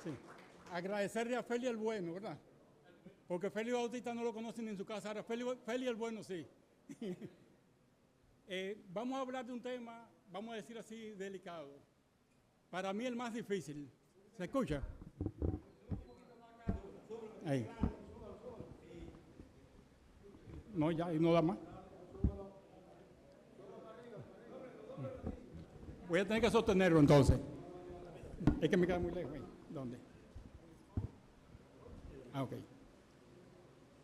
Sí. Agradecerle a Feli el Bueno, ¿verdad? Porque Feli Bautista no lo conocen ni en su casa. Ahora Feli el Bueno sí. Vamos a hablar de un tema, vamos a decir así, delicado. Para mí el más difícil. ¿Se escucha? Ahí. No, ya, y no da más. Voy a tener que sostenerlo entonces. Es que me queda muy lejos. ¿Dónde? Ah, ok.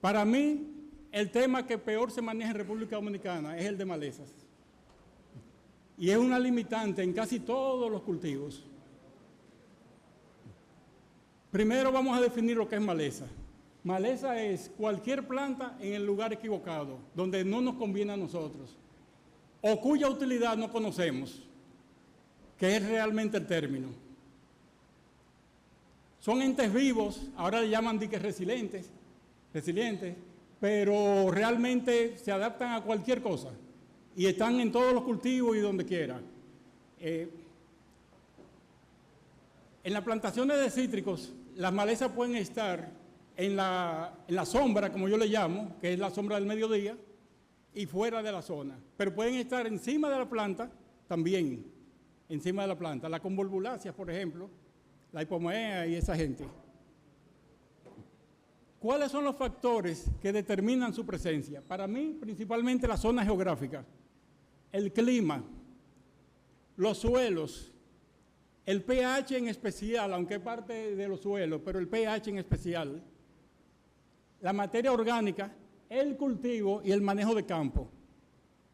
Para mí, el tema que peor se maneja en República Dominicana es el de malezas. Y es una limitante en casi todos los cultivos. Primero vamos a definir lo que es maleza. Maleza es cualquier planta en el lugar equivocado, donde no nos conviene a nosotros, o cuya utilidad no conocemos, que es realmente el término. Son entes vivos, ahora le llaman diques resilientes, pero realmente se adaptan a cualquier cosa y están en todos los cultivos y donde quiera. En las plantaciones de cítricos, las malezas pueden estar en la sombra, como yo le llamo, que es la sombra del mediodía, y fuera de la zona. Pero pueden estar encima de la planta también, encima de la planta. La convolvulaceas, por ejemplo, la hipomoea y esa gente. ¿Cuáles son los factores que determinan su presencia? Para mí, principalmente la zona geográfica, el clima, los suelos, el pH en especial, aunque es parte de los suelos, pero el pH en especial, la materia orgánica, el cultivo y el manejo de campo.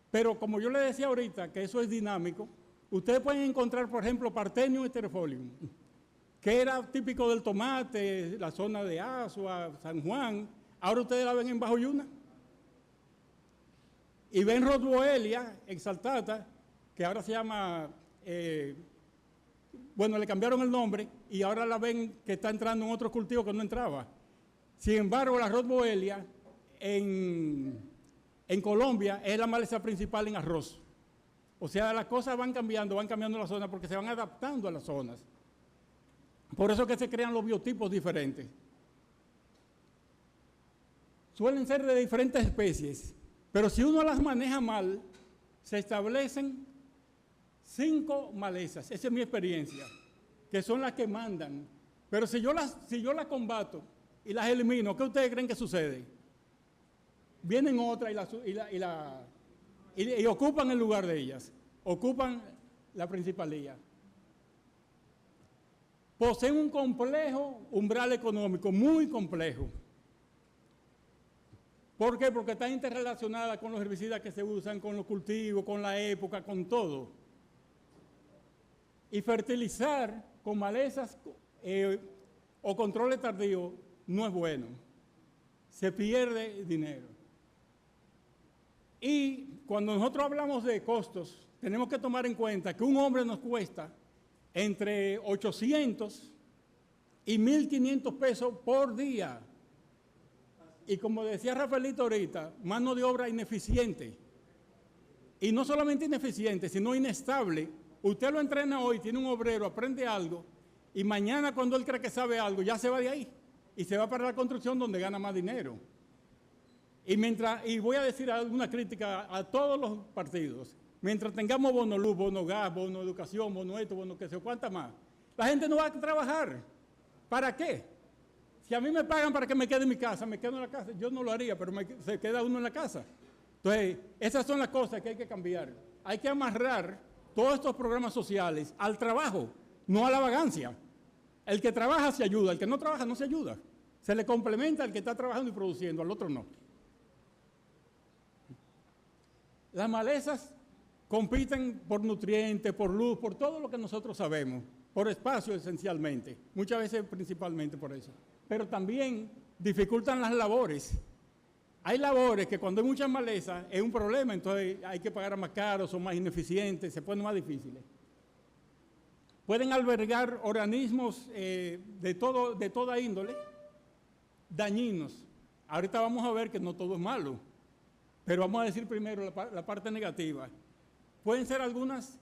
Pero como yo le decía ahorita, que eso es dinámico, ustedes pueden encontrar, por ejemplo, Parthenium sterifolium, que era típico del tomate, la zona de Azua, San Juan. Ahora ustedes la ven en Bajo Yuna. Y ven Rosboelia exaltata, que ahora se llama, bueno, le cambiaron el nombre y ahora la ven que está entrando en otros cultivos que no entraba. Sin embargo, la Rosboelia en Colombia es la maleza principal en arroz. O sea, las cosas van cambiando la zona porque se van adaptando a las zonas. Por eso que se crean los biotipos diferentes. Suelen ser de diferentes especies, pero si uno las maneja mal, se establecen 5 malezas, esa es mi experiencia, que son las que mandan. Pero si yo las combato y las elimino, ¿qué ustedes creen que sucede? Vienen otras y ocupan el lugar de ellas, ocupan la principalía. Poseen un complejo umbral económico, muy complejo. ¿Por qué? Porque está interrelacionada con los herbicidas que se usan, con los cultivos, con la época, con todo. Y fertilizar con malezas o controles tardíos no es bueno. Se pierde dinero. Y cuando nosotros hablamos de costos, tenemos que tomar en cuenta que un hombre nos cuesta entre 800 y 1.500 pesos por día. Y como decía Rafaelito ahorita, mano de obra ineficiente. Y no solamente ineficiente, sino inestable. Usted lo entrena hoy, tiene un obrero, aprende algo, y mañana cuando él cree que sabe algo, ya se va de ahí. Y se va para la construcción donde gana más dinero. Y voy a decir alguna crítica a todos los partidos. Mientras tengamos bono luz, bono gas, bono educación, bono esto, bono que se cuánta más, la gente no va a trabajar. ¿Para qué? Si a mí me pagan para que me quede en mi casa, me quedo en la casa. Yo no lo haría, pero se queda uno en la casa. Entonces, esas son las cosas que hay que cambiar. Hay que amarrar todos estos programas sociales al trabajo, no a la vagancia. El que trabaja se ayuda, el que no trabaja no se ayuda. Se le complementa al que está trabajando y produciendo, al otro no. Las malezas compiten por nutrientes, por luz, por todo lo que nosotros sabemos, por espacio esencialmente, muchas veces principalmente por eso. Pero también dificultan las labores. Hay labores que cuando hay muchas malezas es un problema, entonces hay que pagar más caro, son más ineficientes, se ponen más difíciles. Pueden albergar organismos de toda índole, dañinos. Ahorita vamos a ver que no todo es malo, pero vamos a decir primero la parte negativa. Pueden ser algunas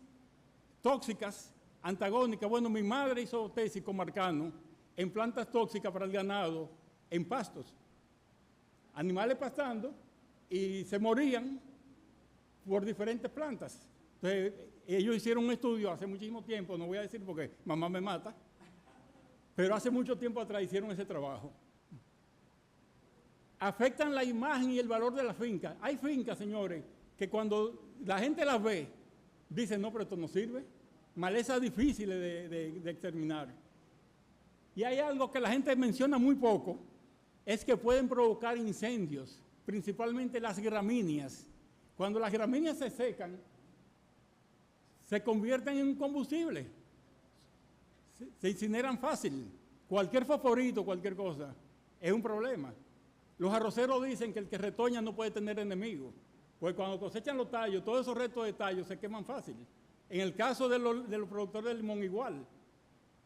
tóxicas, antagónicas. Bueno, mi madre hizo tesis con Marcano en plantas tóxicas para el ganado, en pastos. Animales pastando y se morían por diferentes plantas. Entonces, ellos hicieron un estudio hace muchísimo tiempo, no voy a decir porque mamá me mata, pero hace mucho tiempo atrás hicieron ese trabajo. Afectan la imagen y el valor de la finca. Hay fincas, señores, que cuando la gente las ve, dicen, no, pero esto no sirve. Malezas difíciles de exterminar. Y hay algo que la gente menciona muy poco, es que pueden provocar incendios, principalmente las gramíneas. Cuando las gramíneas se secan, se convierten en un combustible. Se incineran fácil. Cualquier fosforito, cualquier cosa, es un problema. Los arroceros dicen que el que retoña no puede tener enemigos, porque cuando cosechan los tallos, todos esos restos de tallos se queman fácil. En el caso de los productores de limón igual.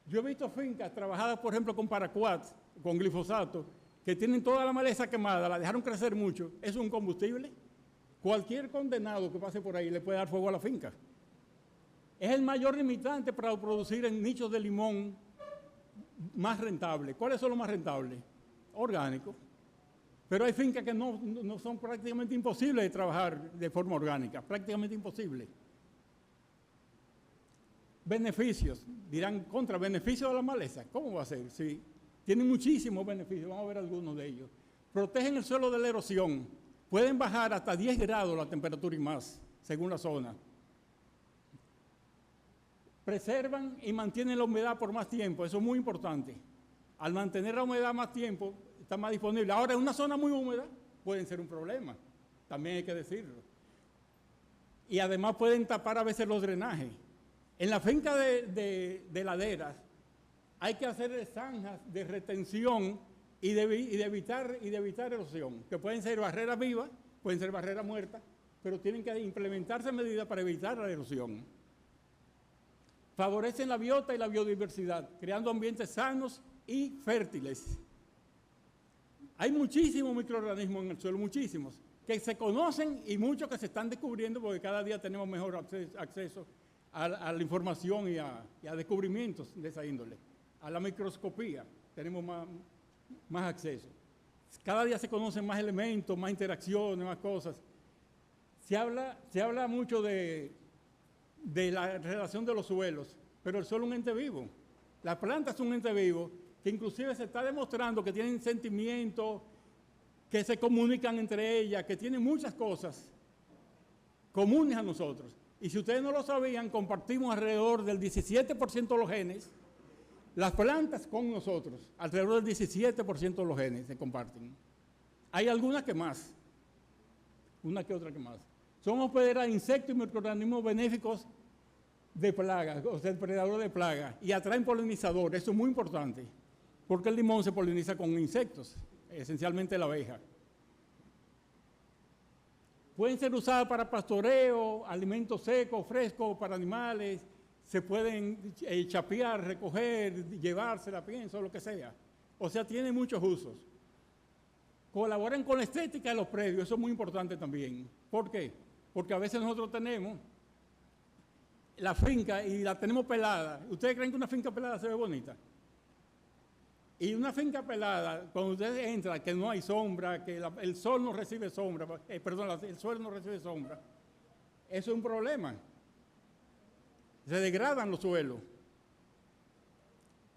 Yo he visto fincas trabajadas, por ejemplo, con paraquat, con glifosato, que tienen toda la maleza quemada, la dejaron crecer mucho. ¿Es un combustible? Cualquier condenado que pase por ahí le puede dar fuego a la finca. Es el mayor limitante para producir en nichos de limón más rentables. ¿Cuáles son los más rentables? Orgánicos. Pero hay fincas que no son prácticamente imposibles de trabajar de forma orgánica, prácticamente imposible. Beneficios, dirán, contra beneficios de la maleza. ¿Cómo va a ser? Sí, tienen muchísimos beneficios, vamos a ver algunos de ellos. Protegen el suelo de la erosión, pueden bajar hasta 10 grados la temperatura y más, según la zona. Preservan y mantienen la humedad por más tiempo, eso es muy importante. Al mantener la humedad más tiempo, está más disponible. Ahora, en una zona muy húmeda, pueden ser un problema, también hay que decirlo. Y además pueden tapar a veces los drenajes. En la finca de laderas hay que hacer zanjas de retención y de evitar erosión, que pueden ser barreras vivas, pueden ser barreras muertas, pero tienen que implementarse medidas para evitar la erosión. Favorecen la biota y la biodiversidad, creando ambientes sanos y fértiles. Hay muchísimos microorganismos en el suelo, muchísimos, que se conocen y muchos que se están descubriendo porque cada día tenemos mejor acceso a la información y a descubrimientos de esa índole. A la microscopía tenemos más acceso. Cada día se conocen más elementos, más interacciones, más cosas. Se habla mucho de la relación de los suelos, pero el suelo es un ente vivo. Las plantas son un ente vivo que inclusive se está demostrando que tienen sentimientos, que se comunican entre ellas, que tienen muchas cosas comunes a nosotros. Y si ustedes no lo sabían, compartimos alrededor del 17% de los genes, las plantas con nosotros, alrededor del 17% de los genes se comparten. Hay algunas que más, una que otra que más. Son hospederas de insectos y microorganismos benéficos de plagas, o sea, depredadores de plagas, y atraen polinizadores, eso es muy importante, porque el limón se poliniza con insectos, esencialmente la abeja. Pueden ser usadas para pastoreo, alimentos secos, frescos para animales, se pueden chapear, recoger, llevársela, pienso, lo que sea. O sea, tiene muchos usos. Colaboran con la estética de los predios, eso es muy importante también. ¿Por qué? Porque a veces nosotros tenemos la finca y la tenemos pelada. ¿Ustedes creen que una finca pelada se ve bonita? Y una finca pelada, cuando ustedes entran, que no hay sombra, que el sol no recibe sombra, el suelo no recibe sombra, eso es un problema. Se degradan los suelos.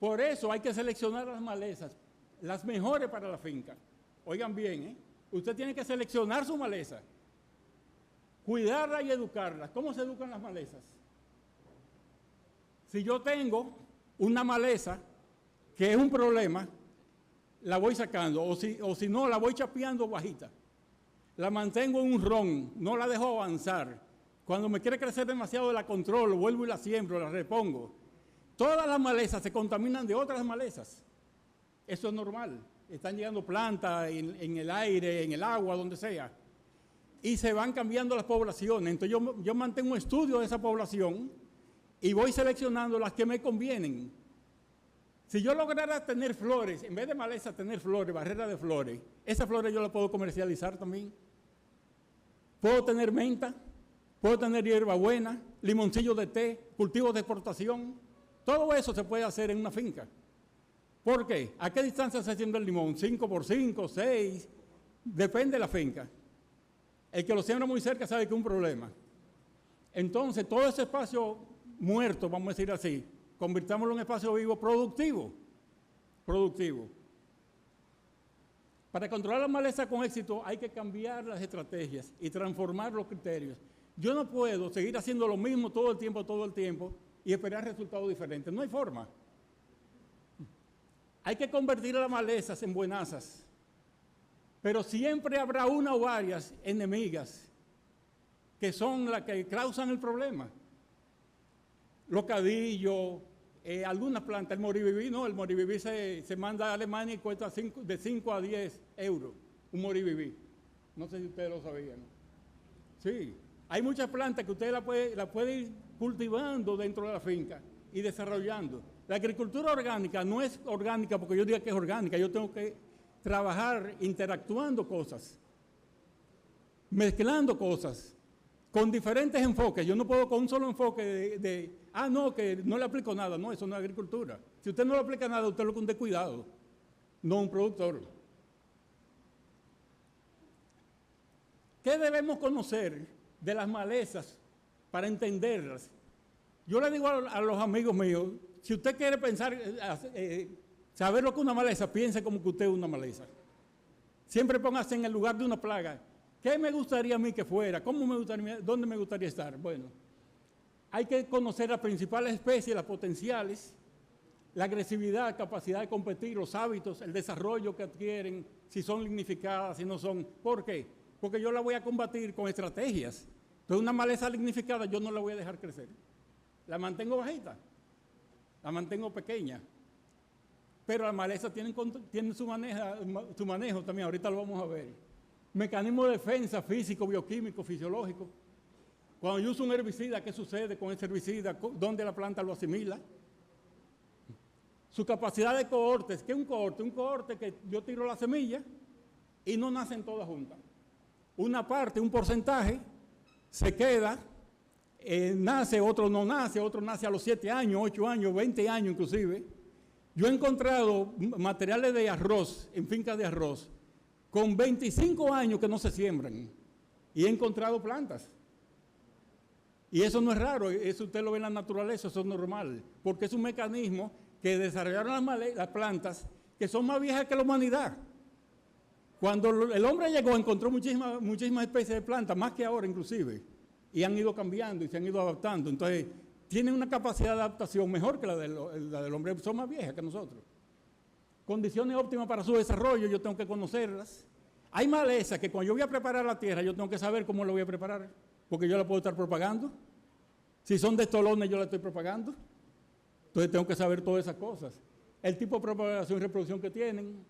Por eso hay que seleccionar las malezas, las mejores para la finca. Oigan bien, usted tiene que seleccionar su maleza, cuidarla y educarla. ¿Cómo se educan las malezas? Si yo tengo una maleza que es un problema, la voy sacando, o si no, la voy chapeando bajita. La mantengo en un ron, no la dejo avanzar. Cuando me quiere crecer demasiado la controlo, vuelvo y la siembro, la repongo. Todas las malezas se contaminan de otras malezas. Eso es normal. Están llegando plantas en el aire, en el agua, donde sea. Y se van cambiando las poblaciones. Entonces yo mantengo un estudio de esa población y voy seleccionando las que me convienen. Si yo lograra tener flores, en vez de maleza tener flores, barrera de flores, esas flores yo las puedo comercializar también. Puedo tener menta, puedo tener hierbabuena, limoncillos de té, cultivos de exportación. Todo eso se puede hacer en una finca. ¿Por qué? ¿A qué distancia se siembra el limón? 5 por 5, 6, depende de la finca. El que lo siembra muy cerca sabe que es un problema. Entonces, todo ese espacio muerto, vamos a decir así, convirtámoslo en espacio vivo productivo. Productivo. Para controlar la maleza con éxito hay que cambiar las estrategias y transformar los criterios. Yo no puedo seguir haciendo lo mismo todo el tiempo y esperar resultados diferentes. No hay forma. Hay que convertir las malezas en buenazas. Pero siempre habrá una o varias enemigas que son las que causan el problema. Los cadillos, algunas plantas, el moribiví, no, el moribiví se manda a Alemania y cuesta de 5 a 10 euros, un moribiví. No sé si ustedes lo sabían. Sí, hay muchas plantas que usted la puede ir cultivando dentro de la finca y desarrollando. La agricultura orgánica no es orgánica porque yo diga que es orgánica, yo tengo que trabajar interactuando cosas, mezclando cosas, con diferentes enfoques. Yo no puedo con un solo enfoque no, que no le aplico nada. No, eso no es agricultura. Si usted no le aplica nada, usted lo que un descuidado, no un productor. ¿Qué debemos conocer de las malezas para entenderlas? Yo le digo a los amigos míos, si usted quiere pensar, saber lo que es una maleza, piense como que usted es una maleza. Siempre póngase en el lugar de una plaga. ¿Qué me gustaría a mí que fuera? ¿Cómo me gustaría, dónde me gustaría estar? Bueno, hay que conocer las principales especies, las potenciales, la agresividad, capacidad de competir, los hábitos, el desarrollo que adquieren, si son lignificadas, si no son. ¿Por qué? Porque yo la voy a combatir con estrategias. Entonces, una maleza lignificada yo no la voy a dejar crecer. La mantengo bajita, la mantengo pequeña. Pero las malezas tienen su manejo también, ahorita lo vamos a ver. Mecanismo de defensa físico, bioquímico, fisiológico. Cuando yo uso un herbicida, ¿qué sucede con ese herbicida? ¿Dónde la planta lo asimila? Su capacidad de cohortes. ¿Qué es un cohorte? Un cohorte que yo tiro la semilla y no nacen todas juntas. Una parte, un porcentaje, se queda, nace, otro no nace, otro nace a los 7 años, 8 años, 20 años inclusive. Yo he encontrado materiales de arroz, en fincas de arroz, con 25 años que no se siembran. Y he encontrado plantas. Y eso no es raro, eso usted lo ve en la naturaleza, eso es normal. Porque es un mecanismo que desarrollaron las plantas que son más viejas que la humanidad. Cuando el hombre llegó, encontró muchísimas especies de plantas, más que ahora inclusive. Y han ido cambiando y se han ido adaptando. Entonces, tienen una capacidad de adaptación mejor que la del hombre, son más viejas que nosotros. Condiciones óptimas para su desarrollo, yo tengo que conocerlas. Hay malezas que cuando yo voy a preparar la tierra, yo tengo que saber cómo la voy a preparar, porque yo la puedo estar propagando. Si son de estolones, yo la estoy propagando. Entonces tengo que saber todas esas cosas. El tipo de propagación y reproducción que tienen.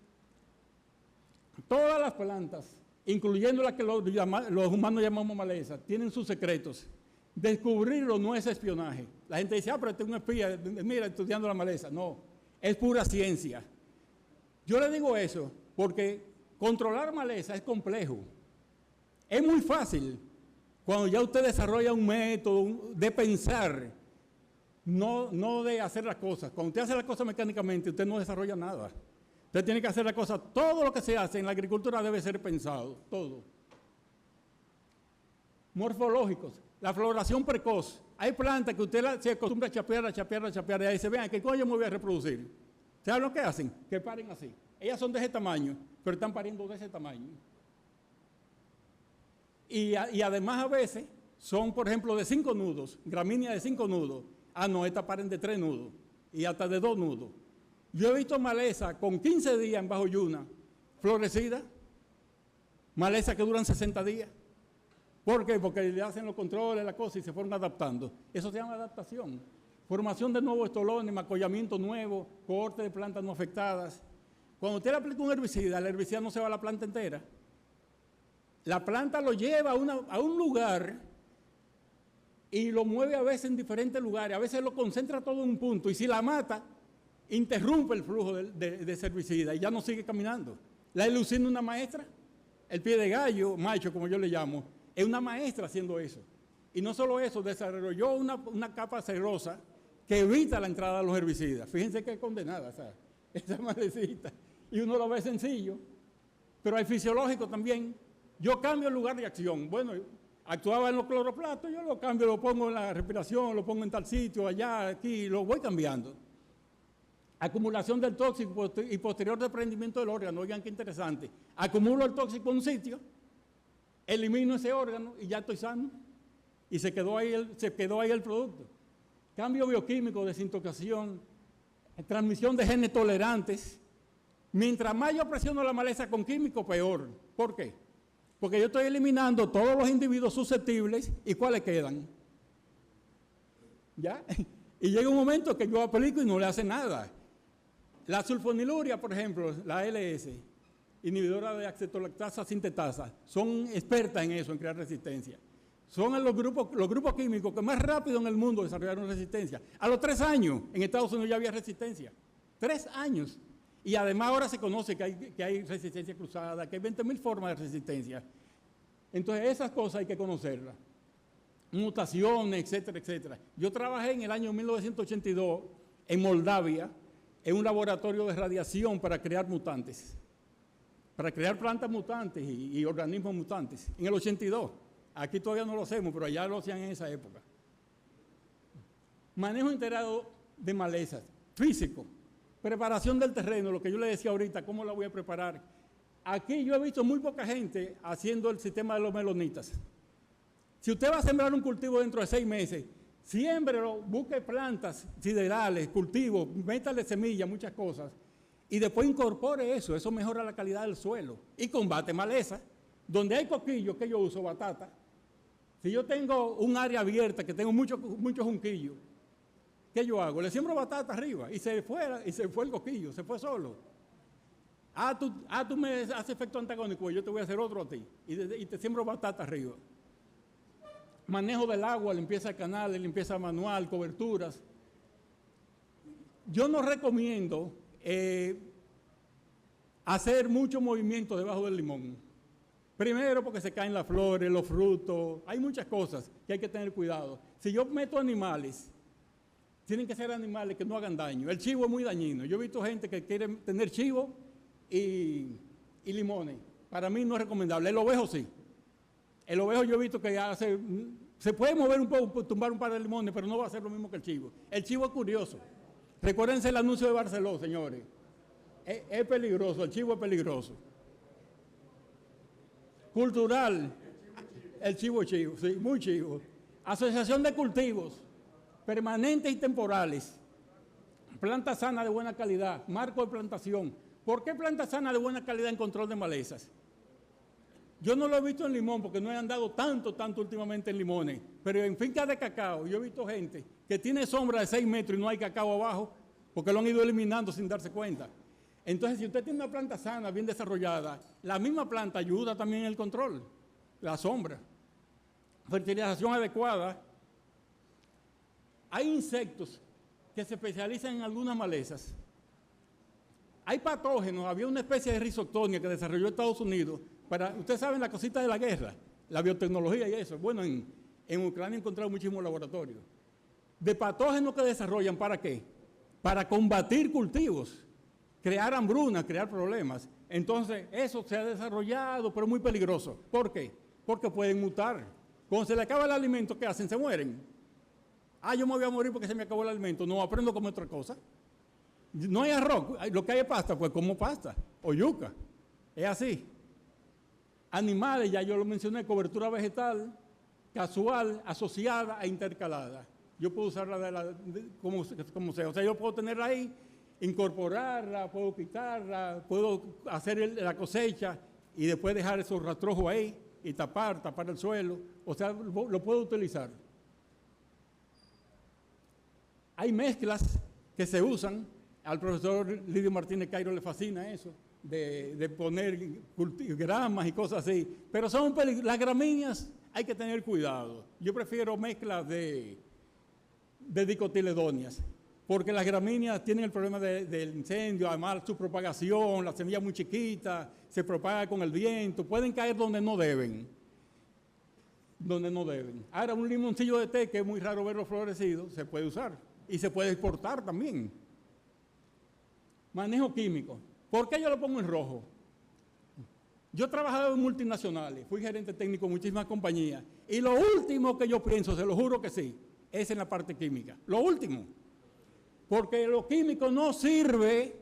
Todas las plantas, incluyendo las que los humanos llamamos malezas, tienen sus secretos. Descubrirlo no es espionaje. La gente dice, pero este es un espía, mira, estudiando la maleza. No, es pura ciencia. Yo le digo eso porque controlar maleza es complejo. Es muy fácil cuando ya usted desarrolla un método de pensar, no de hacer las cosas. Cuando usted hace las cosas mecánicamente, usted no desarrolla nada. Usted tiene que hacer las cosas, todo lo que se hace en la agricultura debe ser pensado, todo. Morfológicos, la floración precoz. Hay plantas que usted se acostumbra a chapear, y ahí se vean, ¿qué coño me voy a reproducir? ¿Saben lo que hacen? Que paren así. Ellas son de ese tamaño, pero están pariendo de ese tamaño. Y además a veces son, por ejemplo, de 5 nudos, gramíneas de 5 nudos. Ah, no, estas paren de 3 nudos y hasta de 2 nudos. Yo he visto maleza con 15 días en bajo yuna, florecida, maleza que duran 60 días. ¿Por qué? Porque le hacen los controles, la cosa y se fueron adaptando. Eso se llama adaptación. Formación de nuevos estolones, macollamiento nuevo, cohorte de plantas no afectadas. Cuando usted le aplica un herbicida, el herbicida no se va a la planta entera. La planta lo lleva a un lugar y lo mueve a veces en diferentes lugares. A veces lo concentra todo en un punto y si la mata, interrumpe el flujo de ese herbicida y ya no sigue caminando. La elucina es una maestra. El pie de gallo, macho como yo le llamo, es una maestra haciendo eso. Y no solo eso, desarrolló una capa cerosa que evita la entrada de los herbicidas. Fíjense que es condenada. O sea, esa malecita, y uno lo ve sencillo, pero hay fisiológico también. Yo cambio el lugar de acción. Bueno, actuaba en los cloroplatos, yo lo cambio, lo pongo en la respiración, lo pongo en tal sitio, allá, aquí, lo voy cambiando. Acumulación del tóxico y posterior desprendimiento del órgano. Oigan qué interesante. Acumulo el tóxico en un sitio, elimino ese órgano y ya estoy sano. Y se quedó ahí el producto. Cambio bioquímico, desintoxicación, transmisión de genes tolerantes. Mientras más yo presiono la maleza con químicos, peor. ¿Por qué? Porque yo estoy eliminando todos los individuos susceptibles y ¿cuáles quedan? ¿Ya? Y llega un momento que yo aplico y no le hace nada. La sulfoniluria, por ejemplo, la ALS, inhibidora de acetolactasa sintetasa, son expertas en eso, en crear resistencia. Son los grupos químicos que más rápido en el mundo desarrollaron resistencia. A los 3 años, en Estados Unidos ya había resistencia. 3 años. Y además ahora se conoce que hay resistencia cruzada, que hay 20.000 formas de resistencia. Entonces esas cosas hay que conocerlas. Mutaciones, etcétera, etcétera. Yo trabajé en el año 1982 en Moldavia, en un laboratorio de radiación para crear mutantes, para crear plantas mutantes y organismos mutantes, en el 82. Aquí todavía no lo hacemos, pero allá lo hacían en esa época. Manejo integrado de malezas, físico, preparación del terreno, lo que yo le decía ahorita, ¿cómo la voy a preparar? Aquí yo he visto muy poca gente haciendo el sistema de los melonitas. Si usted va a sembrar un cultivo dentro de 6 meses, siémbrelo, busque plantas siderales, cultivos, métale semillas, muchas cosas, y después incorpore eso mejora la calidad del suelo y combate maleza. Donde hay coquillos, que yo uso batata. Si yo tengo un área abierta, que tengo muchos junquillos, ¿qué yo hago? Le siembro batata arriba y se fue el coquillo, se fue solo. Tú me haces efecto antagónico, yo te voy a hacer otro a ti y te siembro batata arriba. Manejo del agua, limpieza de canales, limpieza manual, coberturas. Yo no recomiendo hacer mucho movimiento debajo del limón. Primero porque se caen las flores, los frutos, hay muchas cosas que hay que tener cuidado. Si yo meto animales, tienen que ser animales que no hagan daño. El chivo es muy dañino. Yo he visto gente que quiere tener chivo y limones. Para mí no es recomendable. El ovejo sí. El ovejo yo he visto que se puede mover un poco, tumbar un par de limones, pero no va a ser lo mismo que el chivo. El chivo es curioso. Recuérdense el anuncio de Barceló, señores. Es peligroso, el chivo es peligroso. Cultural, el chivo, sí, muy chivo. Asociación de cultivos, permanentes y temporales. Planta sana de buena calidad, marco de plantación. ¿Por qué planta sana de buena calidad en control de malezas? Yo no lo he visto en limón porque no he andado tanto últimamente en limones, pero en fincas de cacao yo he visto gente que tiene sombra de 6 metros y no hay cacao abajo porque lo han ido eliminando sin darse cuenta. Entonces, si usted tiene una planta sana, bien desarrollada, la misma planta ayuda también en el control, la sombra. Fertilización adecuada. Hay insectos que se especializan en algunas malezas. Hay patógenos, había una especie de Rhizoctonia que desarrolló Estados Unidos para, ustedes saben, la cosita de la guerra, la biotecnología y eso. Bueno, en Ucrania he encontrado muchísimos laboratorios. De patógenos que desarrollan, ¿para qué? Para combatir cultivos, crear hambrunas, crear problemas. Entonces, eso se ha desarrollado, pero es muy peligroso. ¿Por qué? Porque pueden mutar. Cuando se le acaba el alimento, ¿qué hacen? Se mueren. Yo me voy a morir porque se me acabó el alimento. No, aprendo a comer otra cosa. No hay arroz, lo que hay es pasta, pues como pasta o yuca. Es así. Animales, ya yo lo mencioné, cobertura vegetal, casual, asociada e intercalada. Yo puedo usarla como sea. O sea, yo puedo tenerla ahí, incorporarla, puedo quitarla, puedo hacer la cosecha y después dejar esos rastrojos ahí y tapar el suelo. O sea, lo puedo utilizar. Hay mezclas que se usan. Al profesor Lidio Martínez Cairo le fascina eso, de poner gramas y cosas así. Pero son las gramíneas, hay que tener cuidado. Yo prefiero mezclas de dicotiledonias, porque las gramíneas tienen el problema del incendio, además su propagación, la semilla muy chiquita, se propaga con el viento, pueden caer donde no deben. Ahora, un limoncillo de té, que es muy raro verlo florecido, se puede usar y se puede exportar también. manejo químico. ¿Por qué yo lo pongo en rojo? Yo he trabajado en multinacionales, fui gerente técnico en muchísimas compañías, y lo último que yo pienso, se lo juro que sí, es en la parte química. Lo último. Porque lo químico no sirve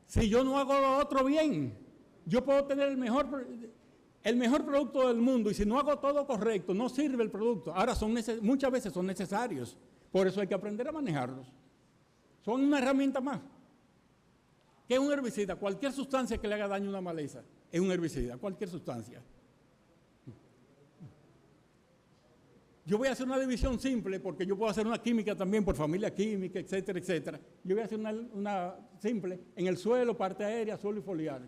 si yo no hago lo otro bien. Yo puedo tener el mejor producto del mundo, y si no hago todo correcto, no sirve el producto. Ahora, muchas veces son necesarios. Por eso hay que aprender a manejarlos. Son una herramienta más. ¿Qué es un herbicida? Cualquier sustancia que le haga daño a una maleza es un herbicida, cualquier sustancia. Yo voy a hacer una división simple, porque yo puedo hacer una química también por familia química, etcétera, etcétera. Yo voy a hacer una simple en el suelo, parte aérea, suelo y foliar.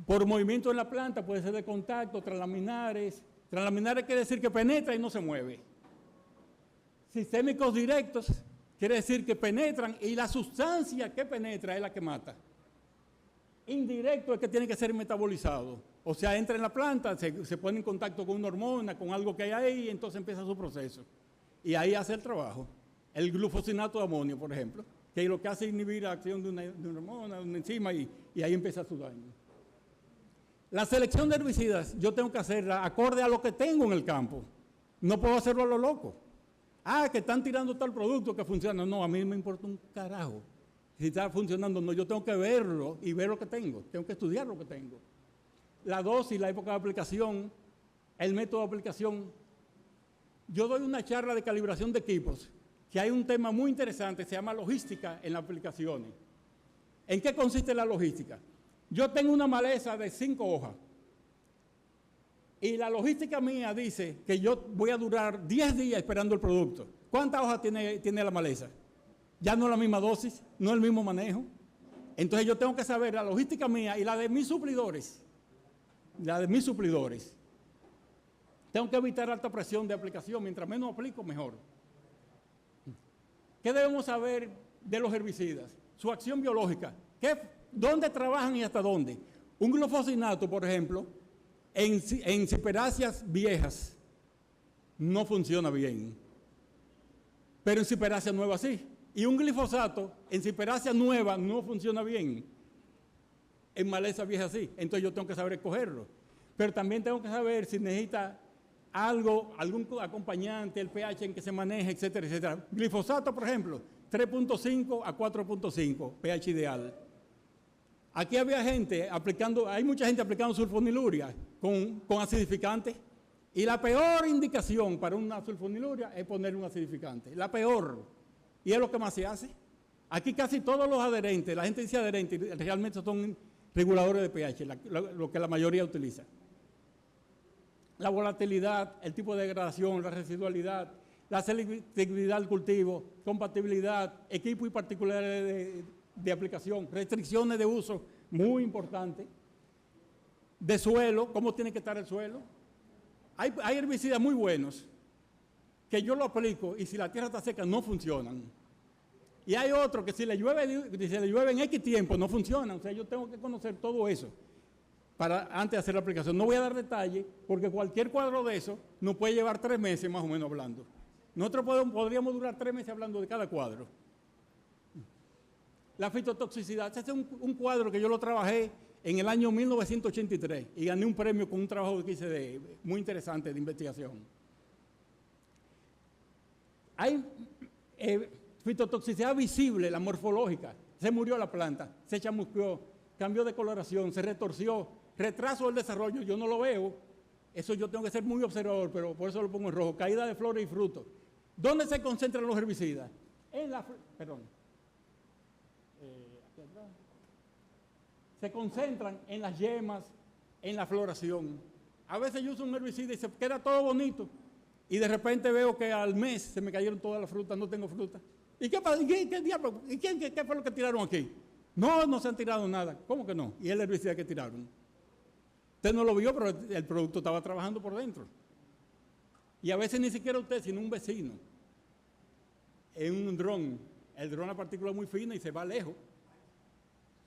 Por movimiento en la planta puede ser de contacto, translaminares. Translaminares quiere decir que penetra y no se mueve. Sistémicos directos quiere decir que penetran y la sustancia que penetra es la que mata. Indirecto es que tiene que ser metabolizado. O sea, entra en la planta, se pone en contacto con una hormona, con algo que hay ahí, y entonces empieza su proceso. Y ahí hace el trabajo. El glufosinato de amonio, por ejemplo, que lo que hace es inhibir la acción de una hormona, de una enzima, y ahí empieza su daño. La selección de herbicidas yo tengo que hacerla acorde a lo que tengo en el campo. No puedo hacerlo a lo loco. Que están tirando tal producto que funciona. No, a mí me importa un carajo si está funcionando o no. Yo tengo que verlo y ver lo que tengo. Tengo que estudiar lo que tengo. La dosis, la época de aplicación, el método de aplicación. Yo doy una charla de calibración de equipos, que hay un tema muy interesante, se llama logística en las aplicaciones. ¿En qué consiste la logística? Yo tengo una maleza de 5 hojas y la logística mía dice que yo voy a durar 10 días esperando el producto. ¿Cuántas hojas tiene la maleza? Ya no es la misma dosis, no es el mismo manejo. Entonces yo tengo que saber la logística mía y la de mis suplidores. Tengo que evitar alta presión de aplicación. Mientras menos aplico, mejor. ¿Qué debemos saber de los herbicidas? Su acción biológica. ¿Dónde trabajan y hasta dónde? Un glufosinato, por ejemplo, en ciperáceas viejas no funciona bien. Pero en ciperáceas nuevas sí. Y un glifosato en ciperácea nueva no funciona bien. En maleza vieja sí. Entonces yo tengo que saber escogerlo. Pero también tengo que saber si necesita algún acompañante, el pH en que se maneja, etcétera, etcétera. Glifosato, por ejemplo, 3.5 a 4.5, pH ideal. Aquí hay mucha gente aplicando sulfoniluria con acidificante. Y la peor indicación para una sulfoniluria es poner un acidificante. La peor. Y es lo que más se hace. Aquí casi todos los adherentes, la gente dice adherentes, realmente son reguladores de pH, lo que la mayoría utiliza. La volatilidad, el tipo de degradación, la residualidad, la selectividad del cultivo, compatibilidad, equipo y particularidades de aplicación, restricciones de uso, muy importante, de suelo, cómo tiene que estar el suelo. Hay herbicidas muy buenos que yo lo aplico y si la tierra está seca no funcionan. Y hay otros que si le llueve en X tiempo no funcionan. O sea, yo tengo que conocer todo eso antes de hacer la aplicación. No voy a dar detalles porque cualquier cuadro de eso nos puede llevar 3 meses más o menos hablando. Nosotros podríamos durar 3 meses hablando de cada cuadro. La fitotoxicidad, ese es un cuadro que yo lo trabajé en el año 1983 y gané un premio con un trabajo que hice muy interesante de investigación. Hay fitotoxicidad visible, la morfológica. Se murió la planta, se chamusqueó, cambió de coloración, se retorció, retraso del desarrollo, yo no lo veo. Eso yo tengo que ser muy observador, pero por eso lo pongo en rojo. Caída de flores y frutos. ¿Dónde se concentran los herbicidas? Se concentran en las yemas, en la floración. A veces yo uso un herbicida y se queda todo bonito. Y de repente veo que al mes se me cayeron todas las frutas, no tengo fruta. ¿Y qué pasa? ¿Qué diablo? ¿Y qué fue lo que tiraron aquí? No se han tirado nada. ¿Cómo que no? Y el herbicida que tiraron. Usted no lo vio, pero el producto estaba trabajando por dentro. Y a veces ni siquiera usted, sino un vecino. En un dron. El dron a partícula muy fina y se va lejos.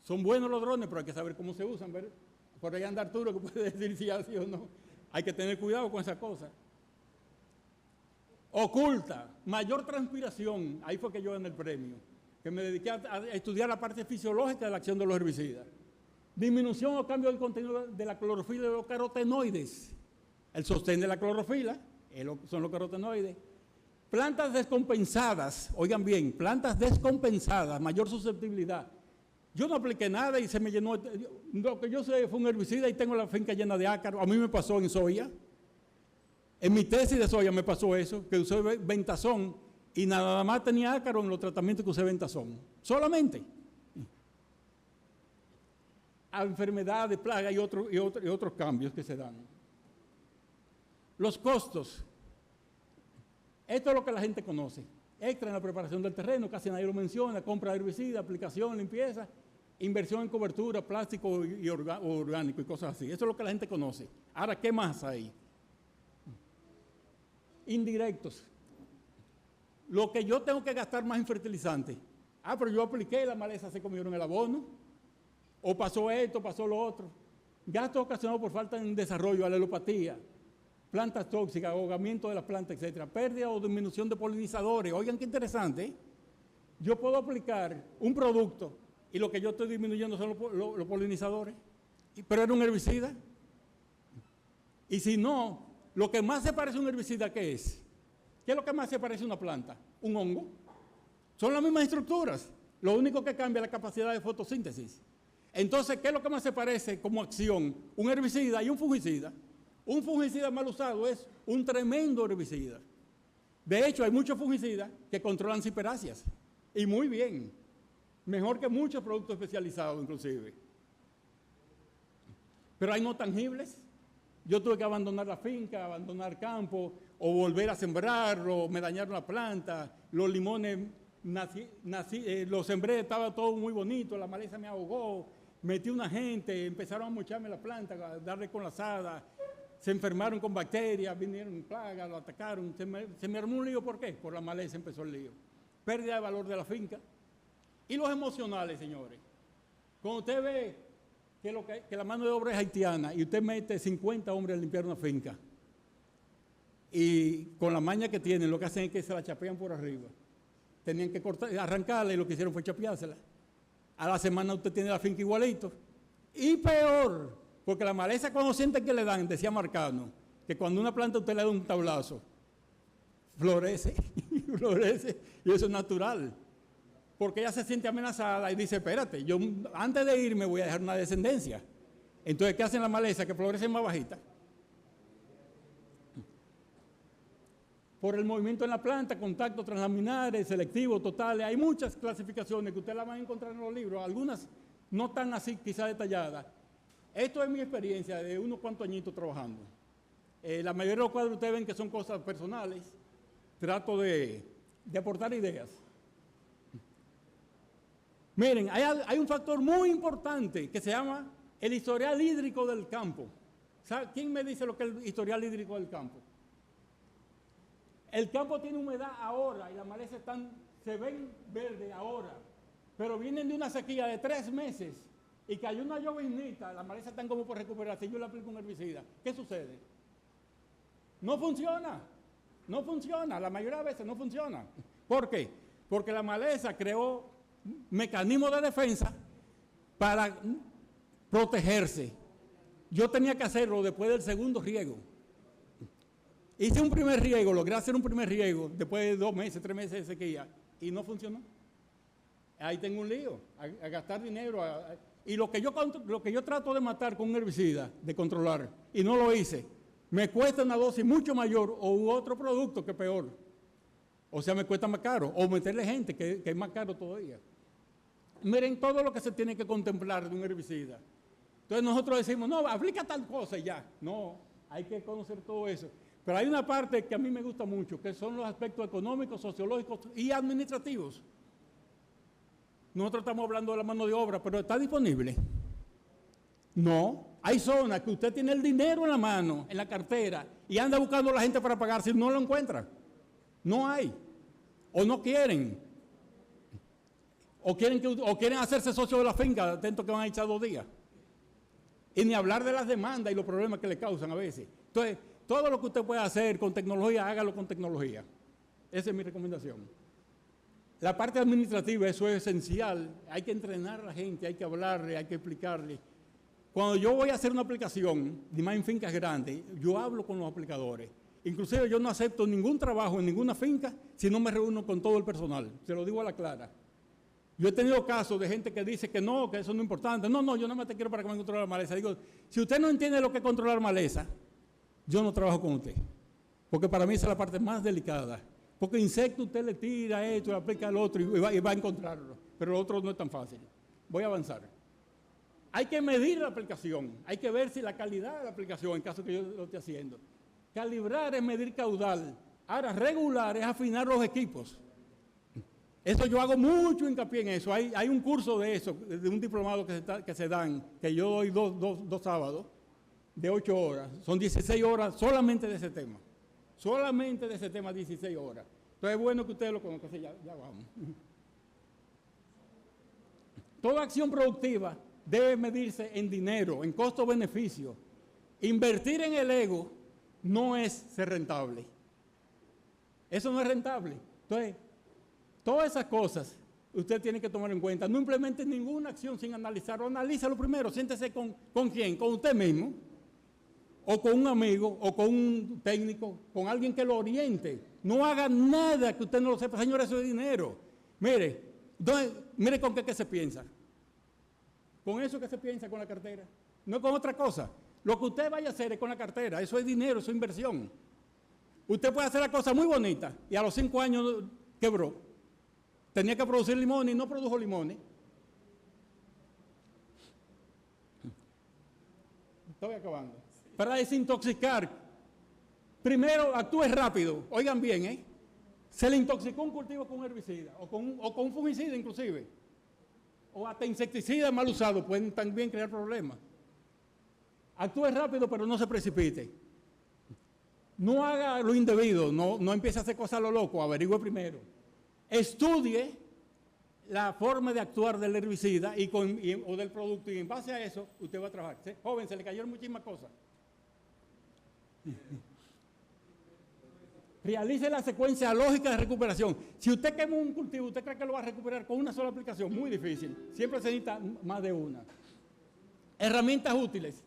Son buenos los drones, pero hay que saber cómo se usan. ¿Ver? Por ahí anda Arturo que puede decir si así o no. Hay que tener cuidado con esa cosa. Oculta, mayor transpiración, ahí fue que yo gané el premio. que me dediqué a estudiar la parte fisiológica de la acción de los herbicidas. Disminución o cambio del contenido de la clorofila y de los carotenoides. El sostén de la clorofila son los carotenoides. Plantas descompensadas, oigan bien, plantas descompensadas, mayor susceptibilidad. Yo no apliqué nada y se me llenó, lo que yo sé fue un herbicida y tengo la finca llena de ácaro. A mí me pasó en soya. En mi tesis de soya me pasó eso, que usé Ventazón y nada más tenía ácaro en los tratamientos que usé Ventazón. Solamente. A enfermedades, plagas y otros cambios que se dan. Los costos. Esto es lo que la gente conoce. Extra en la preparación del terreno, casi nadie lo menciona, compra de herbicida, aplicación, limpieza, inversión en cobertura, plástico y orgánico y cosas así. Eso es lo que la gente conoce. Ahora, ¿qué más hay? Indirectos. Lo que yo tengo que gastar más en fertilizante. Pero yo apliqué, la maleza se comieron el abono, o pasó esto, pasó lo otro. Gastos ocasionados por falta de desarrollo, alelopatía, plantas tóxicas, ahogamiento de las plantas, etc. Pérdida o disminución de polinizadores. Oigan qué interesante, ¿eh? Yo puedo aplicar un producto y lo que yo estoy disminuyendo son los polinizadores, pero era un herbicida. Y si no, lo que más se parece a un herbicida, ¿qué es? ¿Qué es lo que más se parece a una planta? Un hongo. Son las mismas estructuras. Lo único que cambia es la capacidad de fotosíntesis. Entonces, ¿qué es lo que más se parece como acción? Un herbicida y un fungicida. Un fungicida mal usado es un tremendo herbicida. De hecho, hay muchos fungicidas que controlan ciperáceas. Y muy bien. Mejor que muchos productos especializados, inclusive. Pero hay no tangibles. Yo tuve que abandonar la finca, abandonar campo, o volver a sembrarlo, me dañaron la planta, los limones, los sembré, estaba todo muy bonito, la maleza me ahogó, metí una gente, empezaron a mocharme la planta, a darle con la azada, se enfermaron con bacterias, vinieron plagas, lo atacaron, se me armó un lío, ¿por qué? Por la maleza empezó el lío. Pérdida de valor de la finca. Y los emocionales, señores. Cuando usted ve que la mano de obra es haitiana y usted mete 50 hombres a limpiar una finca, y con la maña que tienen, lo que hacen es que se la chapean por arriba. Tenían que arrancarla y lo que hicieron fue chapeársela. A la semana usted tiene la finca igualito. Y peor, porque la maleza cuando sienten que le dan, decía Marcano, que cuando una planta usted le da un tablazo, florece, florece, y eso es natural. Porque ella se siente amenazada y dice, espérate, yo antes de irme voy a dejar una descendencia. Entonces, ¿qué hacen la maleza? Que florecen más bajitas. Por el movimiento en la planta, contactos translaminares, selectivos, totales, hay muchas clasificaciones que usted las van a encontrar en los libros, algunas no tan así quizás detalladas. Esto es mi experiencia de unos cuantos añitos trabajando. La mayoría de los cuadros ustedes ven que son cosas personales, trato de aportar ideas. Miren, hay un factor muy importante que se llama el historial hídrico del campo. ¿Sabe? ¿Quién me dice lo que es el historial hídrico del campo? El campo tiene humedad ahora y las malezas se ven verdes ahora, pero vienen de una sequía de 3 meses y cayó una llovinita, las malezas están como por recuperarse y yo le aplico un herbicida. ¿Qué sucede? No funciona, no funciona, la mayoría de veces no funciona. ¿Por qué? Porque la maleza creó mecanismos de defensa para protegerse. Yo tenía que hacerlo después del segundo riego. Hice un primer riego, logré hacer un primer riego después de 2 meses, 3 meses de sequía y no funcionó. Ahí tengo un lío, a gastar dinero. Y lo que yo trato de matar con un herbicida, de controlar, y no lo hice, me cuesta una dosis mucho mayor o otro producto que peor. O sea, me cuesta más caro. O meterle gente, que es más caro todavía. Miren todo lo que se tiene que contemplar de un herbicida. Entonces nosotros decimos, no, aplica tal cosa y ya. No, hay que conocer todo eso. Pero hay una parte que a mí me gusta mucho, que son los aspectos económicos, sociológicos y administrativos. Nosotros estamos hablando de la mano de obra, pero ¿está disponible? No. Hay zonas que usted tiene el dinero en la mano, en la cartera, y anda buscando a la gente para pagar si no lo encuentra. No hay. O no quieren. O quieren hacerse socios de la finca, atento que van a echar 2 días. Y ni hablar de las demandas y los problemas que le causan a veces. Entonces, todo lo que usted pueda hacer con tecnología, hágalo con tecnología. Esa es mi recomendación. La parte administrativa, eso es esencial. Hay que entrenar a la gente, hay que hablarle, hay que explicarle. Cuando yo voy a hacer una aplicación, y más en fincas grandes, yo hablo con los aplicadores. Inclusive yo no acepto ningún trabajo en ninguna finca si no me reúno con todo el personal. Se lo digo a la clara. Yo he tenido casos de gente que dice que no, que eso no es importante. No, yo nada más te quiero para que me controle la maleza. Digo, si usted no entiende lo que es controlar maleza, yo no trabajo con usted. Porque para mí esa es la parte más delicada. Porque insecto usted le tira esto, le aplica al otro y va a encontrarlo. Pero lo otro no es tan fácil. Voy a avanzar. Hay que medir la aplicación. Hay que ver si la calidad de la aplicación, en caso que yo lo esté haciendo. Calibrar es medir caudal. Ahora, regular es afinar los equipos. Eso yo hago mucho hincapié en eso. Hay un curso de eso, de un diplomado que se dan, que yo doy dos sábados, de 8 horas. Son 16 horas solamente de ese tema. Solamente de ese tema, 16 horas. Entonces es bueno que ustedes lo conozcan. Ya vamos. Toda acción productiva debe medirse en dinero, en costo-beneficio. Invertir en el ego no es ser rentable. Eso no es rentable. Entonces, todas esas cosas usted tiene que tomar en cuenta. No implemente ninguna acción sin analizarlo. Analízalo primero. Siéntese con quién, con usted mismo, o con un amigo, o con un técnico, con alguien que lo oriente. No haga nada que usted no lo sepa. Señor, eso es dinero. Mire con qué se piensa. Con eso que se piensa con la cartera. No con otra cosa. Lo que usted vaya a hacer es con la cartera. Eso es dinero, eso es inversión. Usted puede hacer la cosa muy bonita y a los 5 años quebró. Tenía que producir limones y no produjo limones. Estoy acabando. Para desintoxicar, primero actúe rápido. Oigan bien, se le intoxicó un cultivo con un herbicida o con un fungicida inclusive. O hasta insecticidas mal usados pueden también crear problemas. Actúe rápido, pero no se precipite. No haga lo indebido, no empiece a hacer cosas a lo loco, averigüe primero. Estudie la forma de actuar del herbicida o del producto y en base a eso usted va a trabajar. Joven, se le cayeron muchísimas cosas. Realice la secuencia lógica de recuperación. Si usted quema un cultivo, ¿usted cree que lo va a recuperar con una sola aplicación? Muy difícil. Siempre se necesita más de una. Herramientas útiles.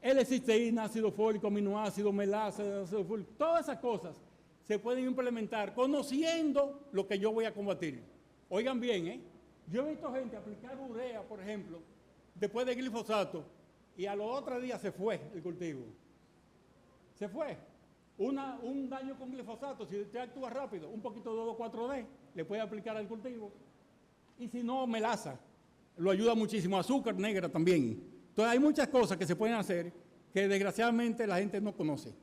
L-cisteína, ácido fólico, aminoácido, melaza, ácido fólico, todas esas cosas se pueden implementar conociendo lo que yo voy a combatir. Oigan bien, yo he visto gente aplicar urea, por ejemplo, después de glifosato, y a los otros días se fue el cultivo. Se fue. Un daño con glifosato, si usted actúa rápido, un poquito de 2,4-D, le puede aplicar al cultivo. Y si no, melaza, lo ayuda muchísimo. Azúcar negra también. Entonces hay muchas cosas que se pueden hacer que desgraciadamente la gente no conoce.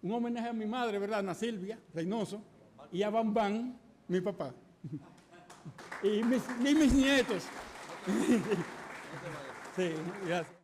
Un homenaje a mi madre, ¿verdad? Ana Silvia Reynoso, y a Bambán, mi papá. y mis nietos. Sí, gracias.